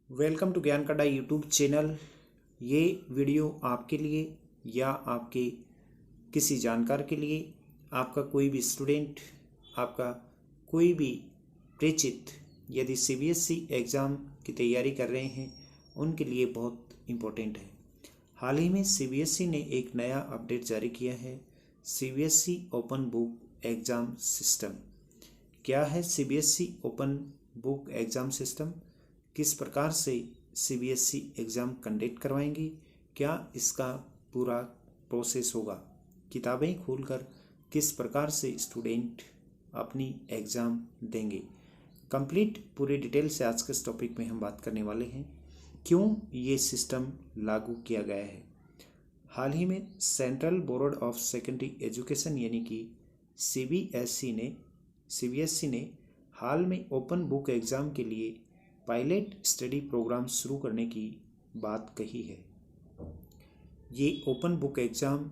Welcome to ज्ञान कड़ा YouTube channel. ये वीडियो आपके लिए या आपके किसी जानकार के लिए, आपका कोई भी स्टूडेंट, आपका कोई भी परिचित यदि सीबीएसई एग्ज़ाम की तैयारी कर रहे हैं उनके लिए बहुत इम्पोर्टेंट है। हाल ही में सीबीएसई ने एक नया अपडेट जारी किया है, CBSE open book exam system. क्या है CBSE open book exam system? किस प्रकार से सीबीएसई एग्ज़ाम कंडक्ट करवाएंगी? क्या इसका पूरा प्रोसेस होगा? किताबें खोलकर किस प्रकार से स्टूडेंट अपनी एग्ज़ाम देंगे? कंप्लीट पूरी डिटेल से आज के इस टॉपिक में हम बात करने वाले हैं। क्यों ये सिस्टम लागू किया गया है? हाल ही में central board of secondary education यानी कि सीबीएसई ने हाल में ओपन बुक एग्ज़ाम के लिए पायलट स्टडी प्रोग्राम शुरू करने की बात कही है। ये ओपन बुक एग्ज़ाम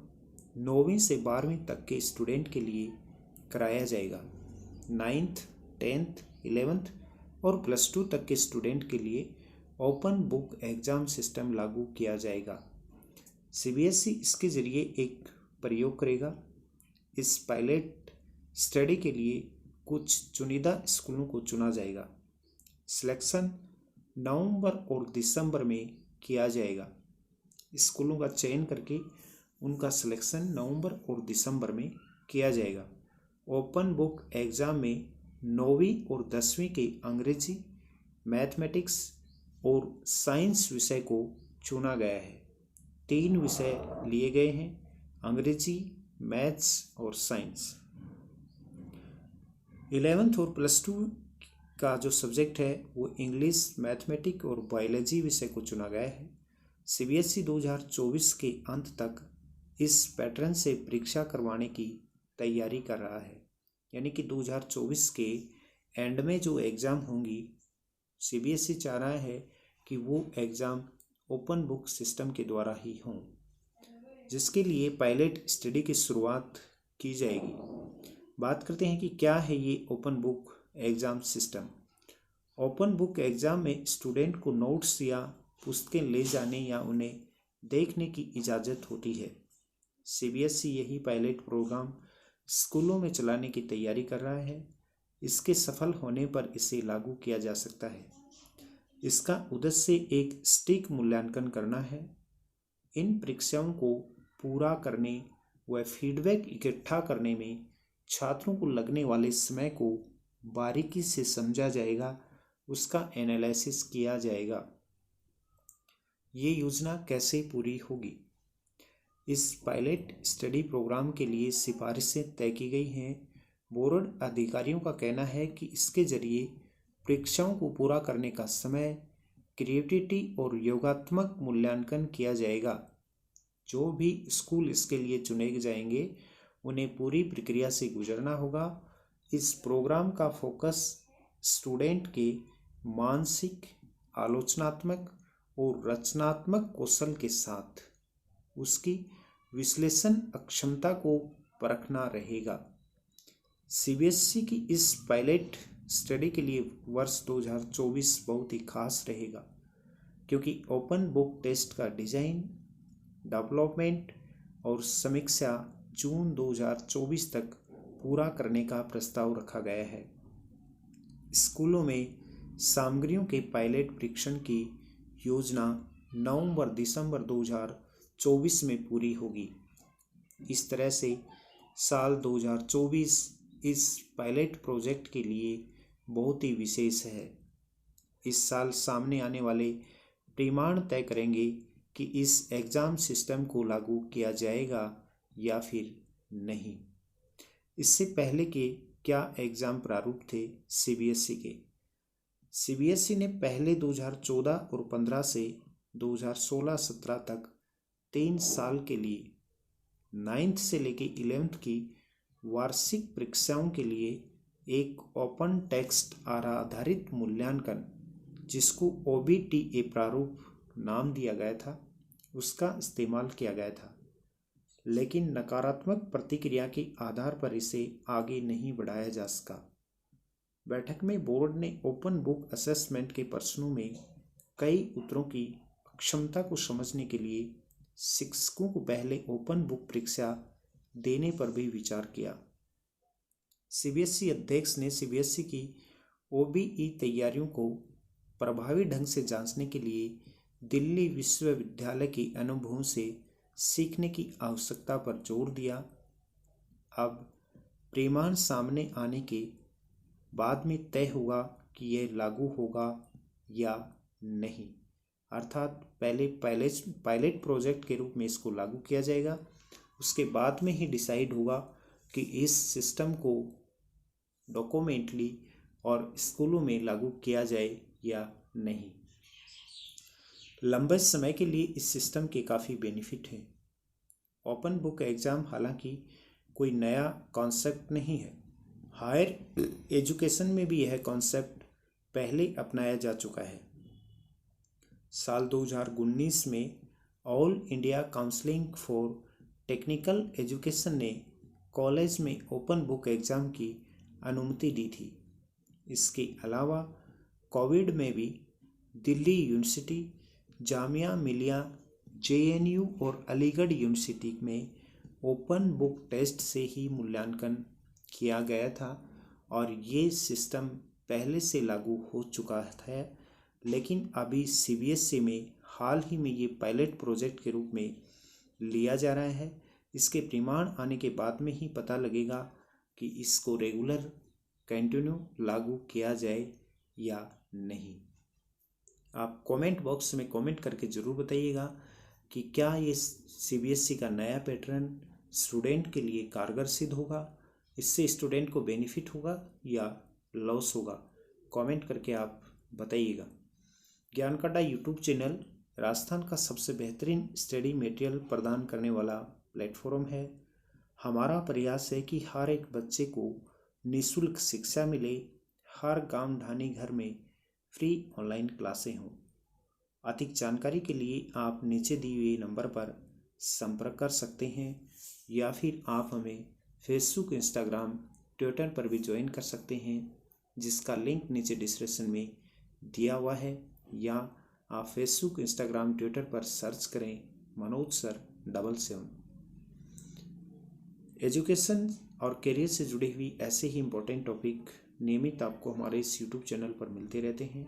9वीं से 12वीं तक के स्टूडेंट के लिए कराया जाएगा। 9th, 10th, 11th और +2 तक के स्टूडेंट के लिए ओपन बुक एग्ज़ाम सिस्टम लागू किया जाएगा। सीबीएसई इसके ज़रिए एक प्रयोग करेगा। इस पायलट स्टडी के लिए कुछ चुनिंदा स्कूलों को चुना जाएगा। सिलेक्शन नवंबर और दिसंबर में किया जाएगा। स्कूलों का चयन करके उनका सिलेक्शन नवंबर और दिसंबर में किया जाएगा। ओपन बुक एग्ज़ाम में 9वीं और 10वीं के अंग्रेजी, मैथमेटिक्स और साइंस विषय को चुना गया है। 3 विषय लिए गए हैं, अंग्रेजी, मैथ्स और साइंस। 11th और +2 का जो सब्जेक्ट है वो इंग्लिश, मैथमेटिक्स और बायोलॉजी विषय को चुना गया है। सीबीएसई 2024 के अंत तक इस पैटर्न से परीक्षा करवाने की तैयारी कर रहा है, यानी कि 2024 के एंड में जो एग्ज़ाम होंगी, सीबीएसई चाह रहा है कि वो एग्ज़ाम ओपन बुक सिस्टम के द्वारा ही हों, जिसके लिए पायलट स्टडी की शुरुआत की जाएगी। बात करते हैं कि क्या है ये open book exam system. Open book exam में स्टूडेंट को नोट्स या पुस्तकें ले जाने या उन्हें देखने की इजाज़त होती है। सीबीएसई यही पायलट प्रोग्राम स्कूलों में चलाने की तैयारी कर रहा है। इसके सफल होने पर इसे लागू किया जा सकता है। इसका उद्देश्य एक सटीक मूल्यांकन करना है। इन परीक्षाओं को पूरा करने व फीडबैक इकट्ठा करने में छात्रों को लगने वाले समय को बारीकी से समझा जाएगा, उसका एनालिसिस किया जाएगा। ये योजना कैसे पूरी होगी? इस पायलट स्टडी प्रोग्राम के लिए सिफारिशें तय की गई हैं। बोर्ड अधिकारियों का कहना है कि इसके जरिए परीक्षाओं को पूरा करने का समय, क्रिएटिविटी और योगात्मक मूल्यांकन किया जाएगा। जो भी स्कूल इसके लिए चुने जाएंगे उन्हें पूरी प्रक्रिया से गुजरना होगा। इस प्रोग्राम का फोकस स्टूडेंट के मानसिक, आलोचनात्मक और रचनात्मक कौशल के साथ उसकी विश्लेषण क्षमता को परखना रहेगा। सीबीएसई की इस पायलट स्टडी के लिए वर्ष 2024 बहुत ही खास रहेगा, क्योंकि ओपन बुक टेस्ट का डिज़ाइन, डेवलपमेंट और समीक्षा जून 2024 तक पूरा करने का प्रस्ताव रखा गया है। स्कूलों में सामग्रियों के पायलट परीक्षण की योजना नवंबर-दिसंबर 2024 में पूरी होगी। इस तरह से साल 2024 इस पायलट प्रोजेक्ट के लिए बहुत ही विशेष है। इस साल सामने आने वाले परिणाम तय करेंगे कि इस एग्ज़ाम सिस्टम को लागू किया जाएगा या फिर नहीं। इससे पहले के क्या एग्ज़ाम प्रारूप थे सीबीएसई के? सीबीएसई ने पहले 2014 और 15 से 2016-17 तक 3 साल के लिए 9th से लेकर 11th की वार्षिक परीक्षाओं के लिए एक ओपन टेक्स्ट आधारित मूल्यांकन, जिसको OBTA प्रारूप नाम दिया गया था, उसका इस्तेमाल किया गया था। लेकिन नकारात्मक प्रतिक्रिया के आधार पर इसे आगे नहीं बढ़ाया जा सका। बैठक में बोर्ड ने ओपन बुक असेसमेंट के प्रश्नों में कई उत्तरों की क्षमता को समझने के लिए शिक्षकों को पहले ओपन बुक परीक्षा देने पर भी विचार किया। सीबीएसई अध्यक्ष ने सीबीएसई की ओबीई तैयारियों को प्रभावी ढंग से जांचने के लिए दिल्ली विश्वविद्यालय के अनुभवों से सीखने की आवश्यकता पर जोर दिया। अब परिणाम सामने आने के बाद में तय होगा कि यह लागू होगा या नहीं, अर्थात पहले पायलट प्रोजेक्ट के रूप में इसको लागू किया जाएगा, उसके बाद में ही डिसाइड होगा कि इस सिस्टम को डॉक्यूमेंटली और स्कूलों में लागू किया जाए या नहीं। लंबे समय के लिए इस सिस्टम के काफ़ी बेनिफिट हैं। ओपन बुक एग्ज़ाम हालांकि कोई नया कॉन्सेप्ट नहीं है, हायर एजुकेशन में भी यह कॉन्सेप्ट पहले अपनाया जा चुका है। साल 2019 में all India counselling for technical education ने कॉलेज में ओपन बुक एग्ज़ाम की अनुमति दी थी। इसके अलावा कोविड में भी दिल्ली यूनिवर्सिटी, जामिया मिलिया, जेएनयू और अलीगढ़ यूनिवर्सिटी में ओपन बुक टेस्ट से ही मूल्यांकन किया गया था और ये सिस्टम पहले से लागू हो चुका है, लेकिन अभी सीबीएसई में हाल ही में ये पायलट प्रोजेक्ट के रूप में लिया जा रहा है। इसके परिणाम आने के बाद में ही पता लगेगा कि इसको रेगुलर कंटिन्यू लागू किया जाए या नहीं। आप कमेंट बॉक्स में कमेंट करके ज़रूर बताइएगा कि क्या ये सीबीएसई का नया पैटर्न स्टूडेंट के लिए कारगर सिद्ध होगा, इससे स्टूडेंट को बेनिफिट होगा या लॉस होगा। कमेंट करके आप बताइएगा। ज्ञान का अड्डा यूट्यूब चैनल राजस्थान का सबसे बेहतरीन स्टडी मटेरियल प्रदान करने वाला प्लेटफॉर्म है। हमारा प्रयास है कि हर एक बच्चे को निःशुल्क शिक्षा मिले, हर गांव ढाणी घर में फ्री ऑनलाइन क्लासें हों। अधिक जानकारी के लिए आप नीचे दिए हुए नंबर पर संपर्क कर सकते हैं या फिर आप हमें फेसबुक, इंस्टाग्राम, ट्विटर पर भी ज्वाइन कर सकते हैं, जिसका लिंक नीचे डिस्क्रिप्शन में दिया हुआ है, या आप फेसबुक, इंस्टाग्राम, ट्विटर पर सर्च करें मनोज सर 77। एजुकेशन और करियर से जुड़ी हुई ऐसे ही इम्पोर्टेंट टॉपिक नियमित आपको हमारे इस यूट्यूब चैनल पर मिलते रहते हैं।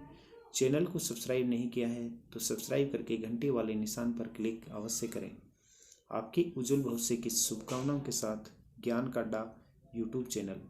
चैनल को सब्सक्राइब नहीं किया है तो सब्सक्राइब करके घंटे वाले निशान पर क्लिक अवश्य करें। आपके उज्जवल भविष्य की शुभकामनाओं के साथ ज्ञान का अड्डा यूट्यूब चैनल।